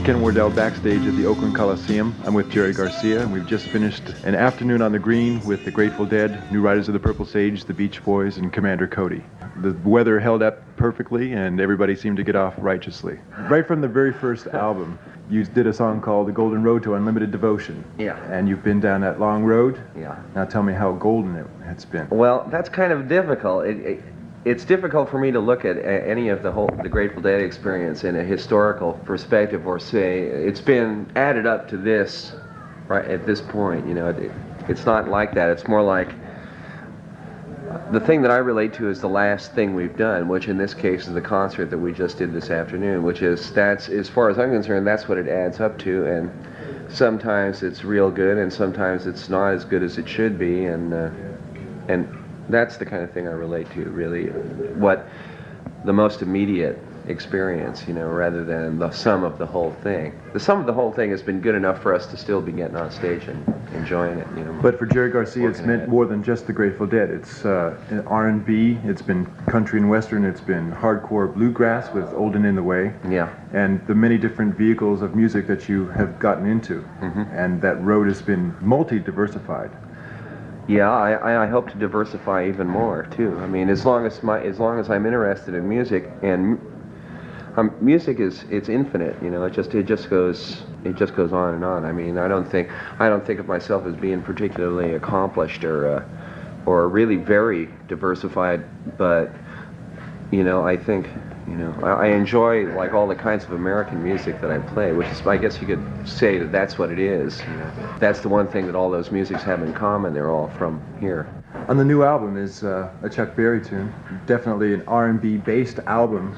Ken Wardell backstage at the Oakland Coliseum. I'm with Jerry Garcia, and we've just finished an afternoon on the green with the Grateful Dead, New Riders of the Purple Sage, the Beach Boys, and Commander Cody. The weather held up perfectly, and everybody seemed to get off righteously. Right from the very first album, you did a song called The Golden Road to Unlimited Devotion. Yeah. And you've been down that long road. Yeah. Now tell me how golden it's been. Well, that's kind of difficult. It's difficult for me to look at any of the Grateful Dead experience in a historical perspective, or say it's been added up to this right at this point. You know, it's not like that. It's more like the thing that I relate to is the last thing we've done, which in this case is the concert that we just did this afternoon. That's as far as I'm concerned, that's what it adds up to. And sometimes it's real good, and sometimes it's not as good as it should be, and that's the kind of thing I relate to, really. What the most immediate experience, you know, rather than the sum of the whole thing. The sum of the whole thing has been good enough for us to still be getting on stage and enjoying it, you know. But for Jerry Garcia, it's meant more than just the Grateful Dead. It's R&B, it's been country and western, it's been hardcore bluegrass with Old and In the Way. Yeah. And the many different vehicles of music that you have gotten into. Mm-hmm. And that road has been multi-diversified. Yeah, I hope to diversify even more too. I mean, as long as I'm interested in music, and music it's infinite. You know, it just goes on and on. I mean, I don't think of myself as being particularly accomplished or really very diversified, but you know, I think, you know, I enjoy like all the kinds of American music that I play, which is, I guess you could say that's what it is. You know, that's the one thing that all those musics have in common. They're all from here. On the new album is a Chuck Berry tune, definitely an R&B based album,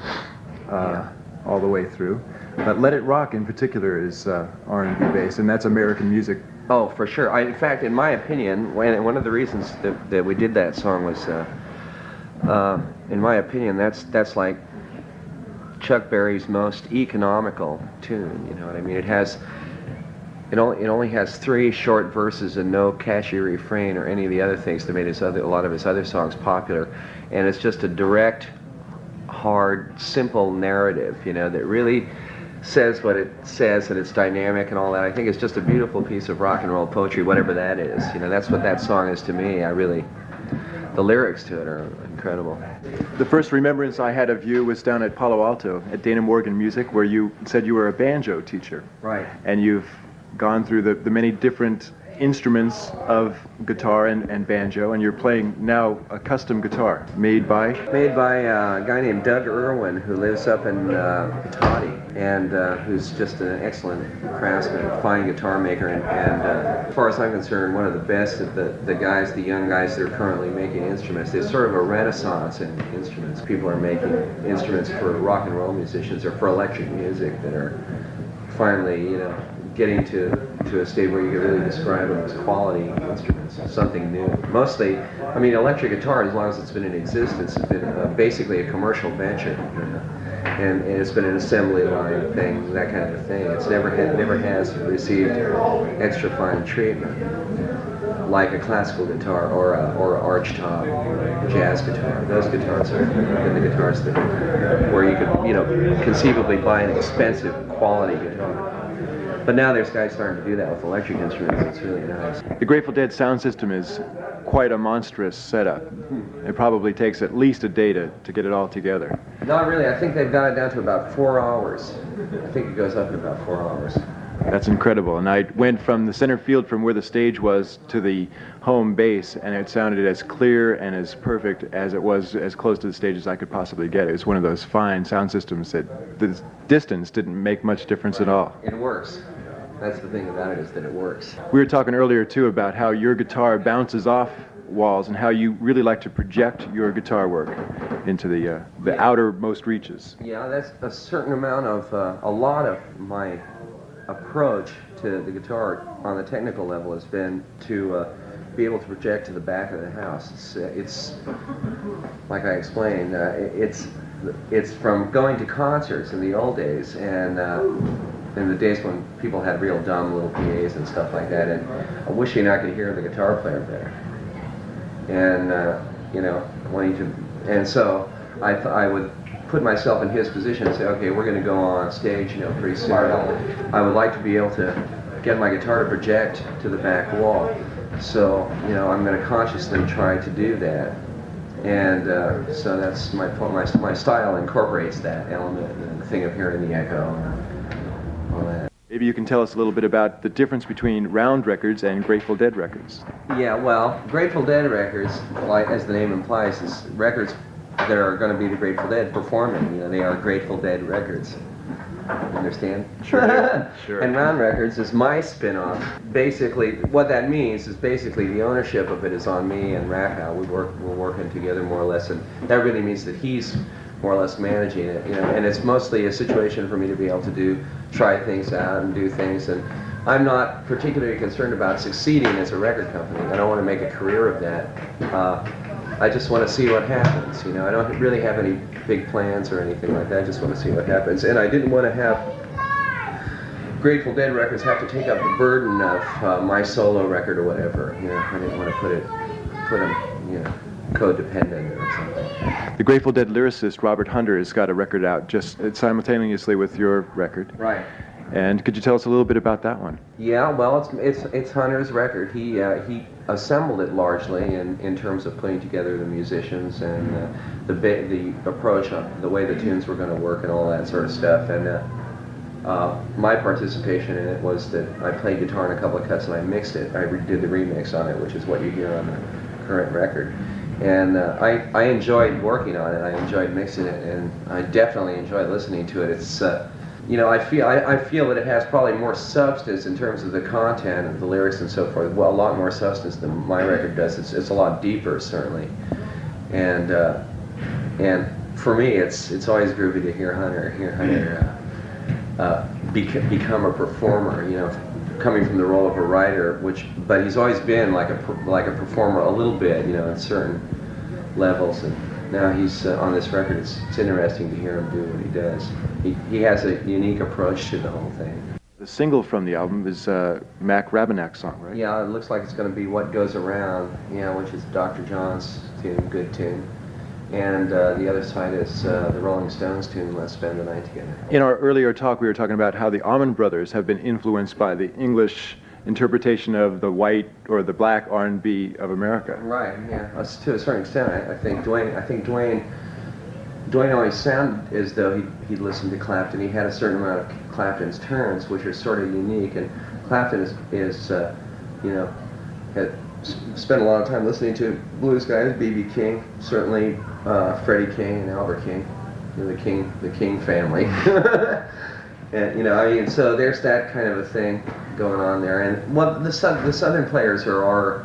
all the way through. But Let It Rock in particular is R&B based, and that's American music. Oh, for sure. In fact, in my opinion, one of the reasons that we did that song was, in my opinion, that's like Chuck Berry's most economical tune. You know what I mean? It only has 3 short verses and no catchy refrain or any of the other things that made a lot of his other songs popular, and it's just a direct, hard, simple narrative, you know, that really says what it says, and it's dynamic and all that. I think it's just a beautiful piece of rock and roll poetry, whatever that is. You know, that's what that song is to me. The lyrics to it are incredible. The first remembrance I had of you was down at Palo Alto at Dana Morgan Music, where you said you were a banjo teacher. Right. And you've gone through the many different instruments of guitar and banjo, and you're playing now a custom guitar made by a guy named Doug Irwin, who lives up in Toddy, and who's just an excellent craftsman, fine guitar maker, and as far as I'm concerned, one of the best of the young guys that are currently making instruments. There's sort of a renaissance in instruments. People are making instruments for rock and roll musicians or for electric music that are finally, you know, getting to a state where you can really describe them as quality instruments, something new. Mostly, I mean, electric guitar, as long as it's been in existence, has been basically a commercial venture, you know? and it's been an assembly line thing, that kind of a thing. It's never has received extra fine treatment like a classical guitar or arch top jazz guitar. Those guitars are the guitars where you could, you know, conceivably buy an expensive quality guitar. But now there's guys starting to do that with electric instruments. It's really nice. The Grateful Dead sound system is quite a monstrous setup. It probably takes at least a day to get it all together. Not really. I think they've got it down to about 4 hours. I think it goes up in about 4 hours. That's incredible. And I went from the center field, from where the stage was, to the home base, and it sounded as clear and as perfect as it was, as close to the stage as I could possibly get. It was one of those fine sound systems that the distance didn't make much difference at all. It works. That's the thing about it, is that it works. We were talking earlier, too, about how your guitar bounces off walls and how you really like to project your guitar work into the outermost reaches. Yeah, that's a certain amount of, a lot of my approach to the guitar on the technical level has been to be able to project to the back of the house. It's like I explained, it's from going to concerts in the old days, and in the days when people had real dumb little PAs and stuff like that, and wishing I could hear the guitar player better. And you know, wanting to, and so I would put myself in his position and say, okay, we're going to go on stage, pretty soon. I would like to be able to get my guitar to project to the back wall. So, I'm going to consciously try to do that. And so that's my style incorporates that element, the thing of hearing the echo and all that. Maybe you can tell us a little bit about the difference between round records and Grateful Dead records. Yeah, well, Grateful Dead records, like as the name implies, is records that are going to be the Grateful Dead performing. They are Grateful Dead records. Understand? Sure. Sure. And round records is my spin-off. Basically, what that means is basically the ownership of it is on me and Rakow. We're working together more or less, and that really means that he's more or less managing it. And it's mostly a situation for me to be able to try things out and do things. And I'm not particularly concerned about succeeding as a record company. I don't want to make a career of that. I just want to see what happens. I don't really have any big plans or anything like that. I just want to see what happens. And I didn't want to have Grateful Dead records have to take up the burden of my solo record or whatever. I didn't want to put them, codependent or something. The Grateful Dead lyricist Robert Hunter has got a record out just simultaneously with your record. Right. And could you tell us a little bit about that one? Yeah, well, it's Hunter's record. He assembled it largely in terms of putting together the musicians and the approach on the way the tunes were going to work and all that sort of stuff. And my participation in it was that I played guitar in a couple of cuts and I mixed it. I did the remix on it, which is what you hear on the current record. And I enjoyed working on it. I enjoyed mixing it, and I definitely enjoyed listening to it. It's I feel that it has probably more substance in terms of the content of the lyrics and so forth. Well, a lot more substance than my record does. It's a lot deeper, certainly. And for me, it's always groovy to hear Hunter become a performer. Coming from the role of a writer, but he's always been like a performer a little bit, in certain levels. And now he's on this record. It's interesting to hear him do what he does. He has a unique approach to the whole thing. The single from the album is Mac Rabinak's song, right? Yeah, it looks like it's going to be What Goes Around, which is Dr. John's tune, good tune. And the other side is the Rolling Stones tune, Let's Spend the Night Together. In our earlier talk, we were talking about how the Allman Brothers have been influenced by the English interpretation of the white or the black R&B of America. Right, yeah. To a certain extent, I think Dwayne always sounded as though he'd listened to Clapton. He had a certain amount of Clapton's turns, which are sort of unique. And Clapton had spent a lot of time listening to blues guys, B.B. King, certainly Freddie King and Albert King, the King family. And so there's that kind of a thing going on there. And the Southern players are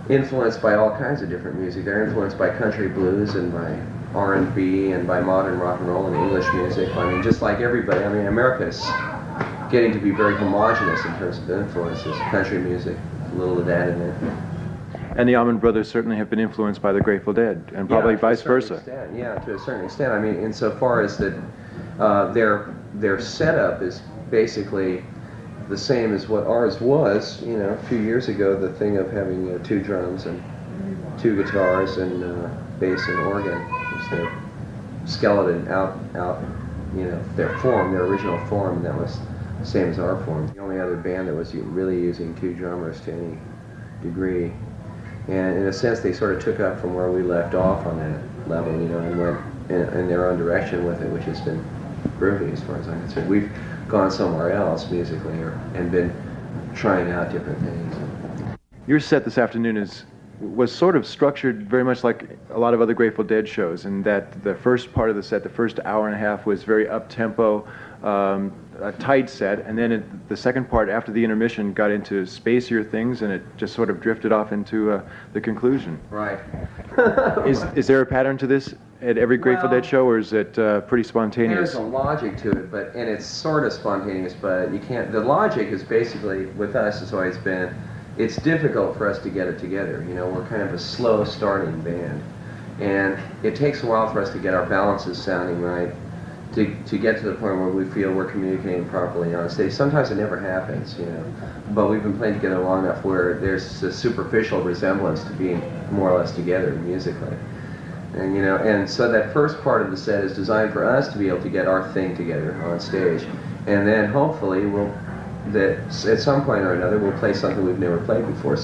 influenced by all kinds of different music. They're influenced by country blues and by R&B and by modern rock and roll and English music. Just like everybody. America's getting to be very homogenous in terms of influences. Country music, a little of that in there. And the Allman Brothers certainly have been influenced by the Grateful Dead, and probably vice versa. Yeah, to a certain extent. Insofar as that their setup is basically the same as what ours was, a few years ago, the thing of having 2 drums and 2 guitars and bass and organ was their skeleton out, their original form, and that was the same as our form. The only other band that was really using 2 drummers to any degree. And in a sense, they sort of took up from where we left off on that level, and went in their own direction with it, which has been groovy as far as I'm concerned. We've gone somewhere else musically and been trying out different things. Your set this afternoon was sort of structured very much like a lot of other Grateful Dead shows, in that the first part of the set, the first hour and a half, was very up-tempo, a tight set, and then the second part, after the intermission, got into spacier things, and it just sort of drifted off into the conclusion. Right. Is there a pattern to this at every Grateful Dead show, or is it pretty spontaneous? There's a logic to it, and it's sort of spontaneous, but you can't. The logic is basically, with us, has always been, it's difficult for us to get it together. We're kind of a slow starting band, and it takes a while for us to get our balances sounding right, to get to the point where we feel we're communicating properly on stage. Sometimes it never happens, but we've been playing together long enough where there's a superficial resemblance to being more or less together musically. And and so that first part of the set is designed for us to be able to get our thing together on stage, and then hopefully that at some point or another we'll play something we've never played before.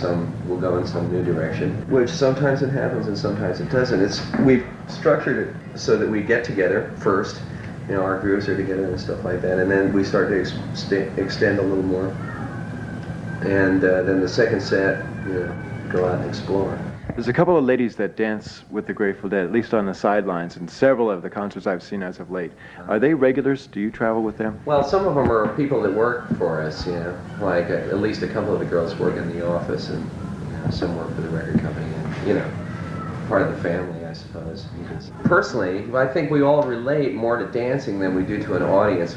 We'll go in some new direction, which sometimes it happens and sometimes it doesn't. We've structured it so that we get together first, our grooves are together and stuff like that, and then we start to extend a little more, and then the second set, go out and explore. There's a couple of ladies that dance with the Grateful Dead, at least on the sidelines, in several of the concerts I've seen as of late. Are they regulars? Do you travel with them? Well, some of them are people that work for us, like at least a couple of the girls work in the office, and some work for the record company, and part of the family, I suppose. Personally, I think we all relate more to dancing than we do to an audience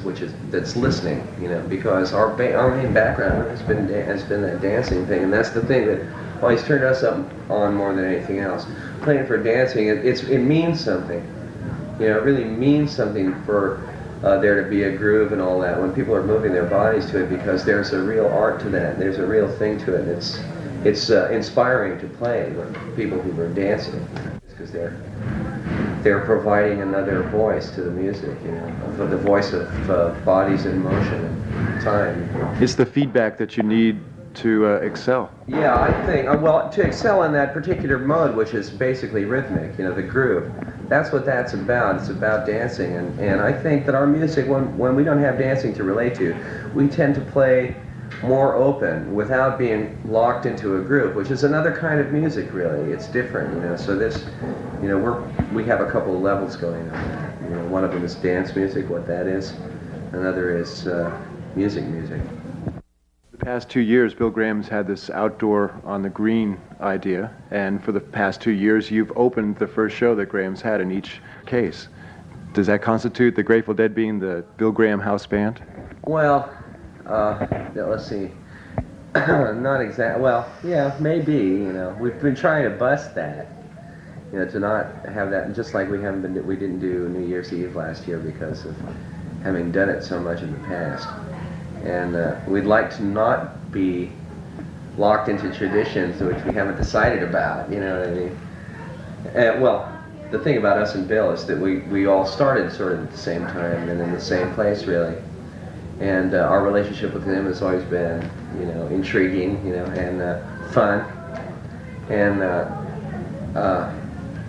that's listening, because our main background has been that dancing thing, and that's the thing that always turned us on more than anything else. Playing for dancing, it means something. It really means something for there to be a groove and all that when people are moving their bodies to it, because there's a real art to that. There's a real thing to it. And it's inspiring to play with people who are dancing, because they're providing another voice to the music, for the voice of bodies in motion and time. It's the feedback that you need to excel. Yeah, I think, to excel in that particular mode, which is basically rhythmic, the groove, that's what that's about. It's about dancing, and I think that our music, when we don't have dancing to relate to, we tend to play more open without being locked into a groove, which is another kind of music, really. It's different, so this, we have a couple of levels going on. One of them is dance music, what that is. Another is music. The past 2 years, Bill Graham's had this outdoor on the green idea, and for the past 2 years, you've opened the first show that Graham's had in each case. Does that constitute the Grateful Dead being the Bill Graham house band? Well, let's see. Not exactly. Well, yeah, maybe. We've been trying to bust that. To not have that. Just like we didn't do New Year's Eve last year because of having done it so much in the past. And we'd like to not be locked into traditions which we haven't decided about, you know what I mean? Well, the thing about us and Bill is that we all started sort of at the same time and in the same place, really. And our relationship with him has always been, intriguing, and fun. And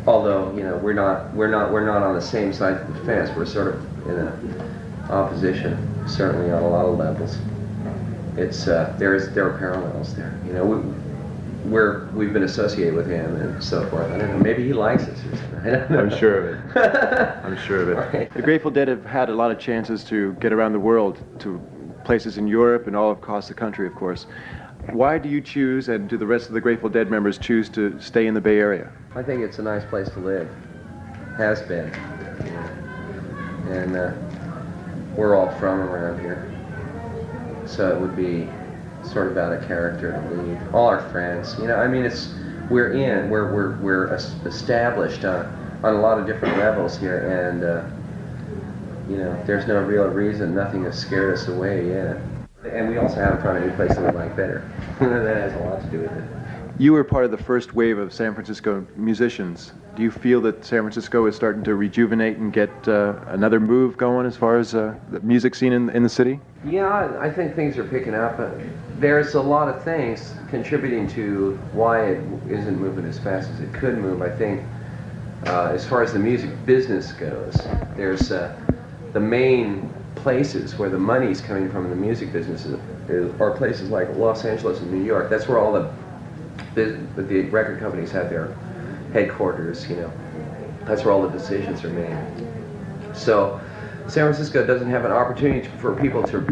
although, we're not on the same side of the fence, we're sort of in a opposition. Certainly on a lot of levels. There are parallels there. We've been associated with him and so forth. I don't know. Maybe he likes us or something. I don't know. I'm sure of it. I'm sure of it. Right. The Grateful Dead have had a lot of chances to get around the world, to places in Europe and all across the country, of course. Why do you choose, and do the rest of the Grateful Dead members choose to stay in the Bay Area? I think it's a nice place to live. Has been. And we're all from around here, so it would be sort of out of character to leave. All our friends, we're established on a lot of different levels here, and there's no real reason. Nothing has scared us away yet, and we also haven't found any place that we like better. That has a lot to do with it. You were part of the first wave of San Francisco musicians. Do you feel that San Francisco is starting to rejuvenate and get another move going as far as the music scene in the city? Yeah, I think things are picking up. There's a lot of things contributing to why it isn't moving as fast as it could move. I think as far as the music business goes, there's the main places where the money's coming from in the music business are places like Los Angeles and New York. That's where all the record companies have their headquarters, That's where all the decisions are made. So San Francisco doesn't have an opportunity for people to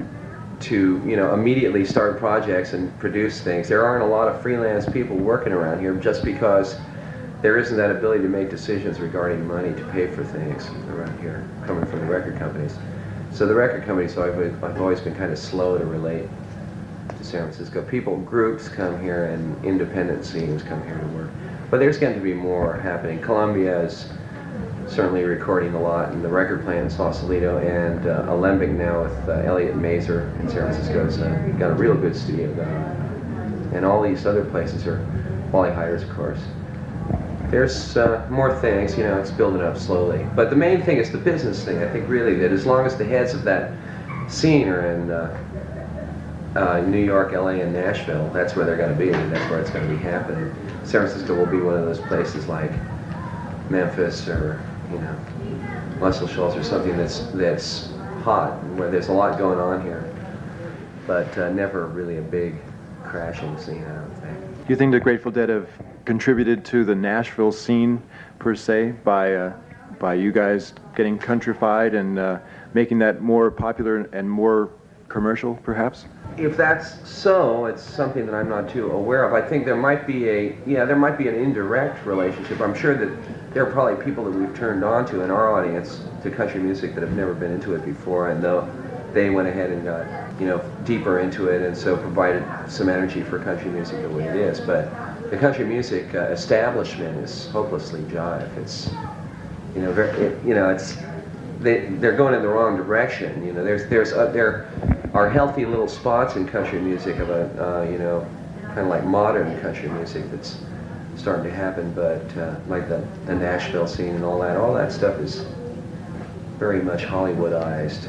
immediately start projects and produce things. There aren't a lot of freelance people working around here just because there isn't that ability to make decisions regarding money to pay for things around here coming from the record companies. So the record companies, I've always been kind of slow to relate to San Francisco. Groups come here, and independent scenes come here to work. But there's going to be more happening. Columbia is certainly recording a lot, and the record plant in Sausalito, and Alembic now with Elliot Mazer in San Francisco has got a real good studio going. And all these other places are Wally Hyder's, of course. There's more things, you know, it's building up slowly. But the main thing is the business thing. I think really that as long as the heads of that scene are in New York, LA, and Nashville, that's where they're going to be. That's where it's going to be happening. San Francisco will be one of those places like Memphis or, you know, Muscle Shoals or something that's hot, where there's a lot going on here. But never really a big crashing scene, I don't think. Do you think the Grateful Dead have contributed to the Nashville scene per se by you guys getting countrified and making that more popular and more commercial, perhaps? If that's so, it's something that I'm not too aware of. I think there might be an indirect relationship. I'm sure that there are probably people that we've turned on to in our audience to country music that have never been into it before, and they went ahead and got, you know, deeper into it, and so provided some energy for country music the way it is. But the country music establishment is hopelessly jive. It's, you know, they're going in the wrong direction. You know, there are healthy little spots in country music of a, you know, kind of like modern country music that's starting to happen, but like the Nashville scene and all that stuff is very much Hollywoodized.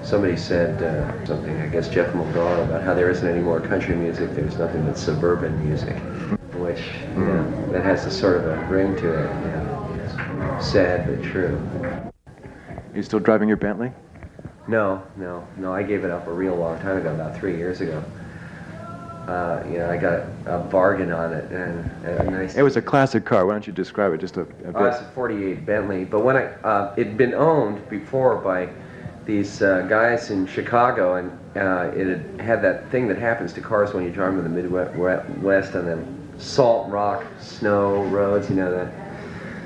Somebody said something, I guess Jeff Mulgar, about how there isn't any more country music, there's nothing but suburban music, which, you know, that has a sort of a ring to it, you know. It's sad but true. Are you still driving your Bentley? No, I gave it up a real long time ago, about 3 years ago. You know, I got a bargain on it, and a nice... It was a classic car. Why don't you describe it just a bit? It's a 48 Bentley, but when it'd been owned before by these guys in Chicago, and it had that thing that happens to cars when you drive them in the Midwest on them salt rock snow roads, you know,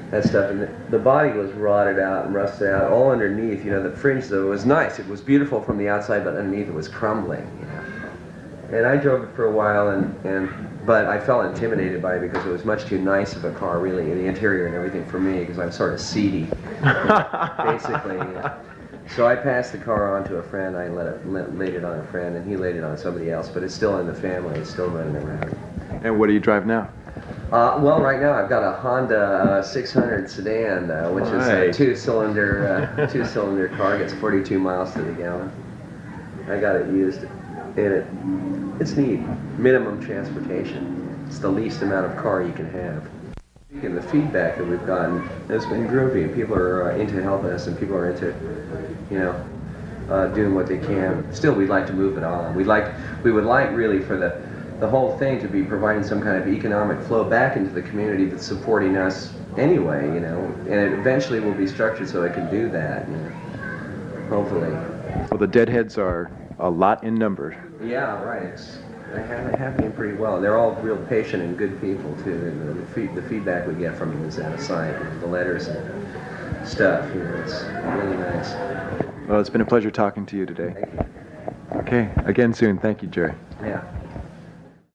that stuff, and the body was rotted out and rusted out all underneath. You know, the fringe though was nice. It was beautiful from the outside, but underneath it was crumbling, you know. And I drove it for a while, but I felt intimidated by it because it was much too nice of a car, really, the interior and everything for me, because I'm sort of seedy, basically. You know. So I passed the car on to a friend. I laid it on a friend, and he laid it on somebody else. But it's still in the family. It's still running around. And what do you drive now? Well, right now I've got a Honda 600 sedan, which is a two-cylinder car. Gets 42 miles to the gallon. I got it used, and it's neat. Minimum transportation. It's the least amount of car you can have. And the feedback that we've gotten has been groovy. People are into helping us, and people are into, you know, doing what they can. Still, we'd like to move it on. We would like really for the whole thing to be providing some kind of economic flow back into the community that's supporting us anyway, you know, and it eventually will be structured so it can do that, you know, hopefully. Well, the Deadheads are a lot in number. Yeah, right. They have been pretty well. They're all real patient and good people too. And the feedback we get from them is out of sight. The letters and stuff, you know, it's really nice. Well, it's been a pleasure talking to you today. Thank you. Okay, again soon. Thank you, Jerry. Yeah.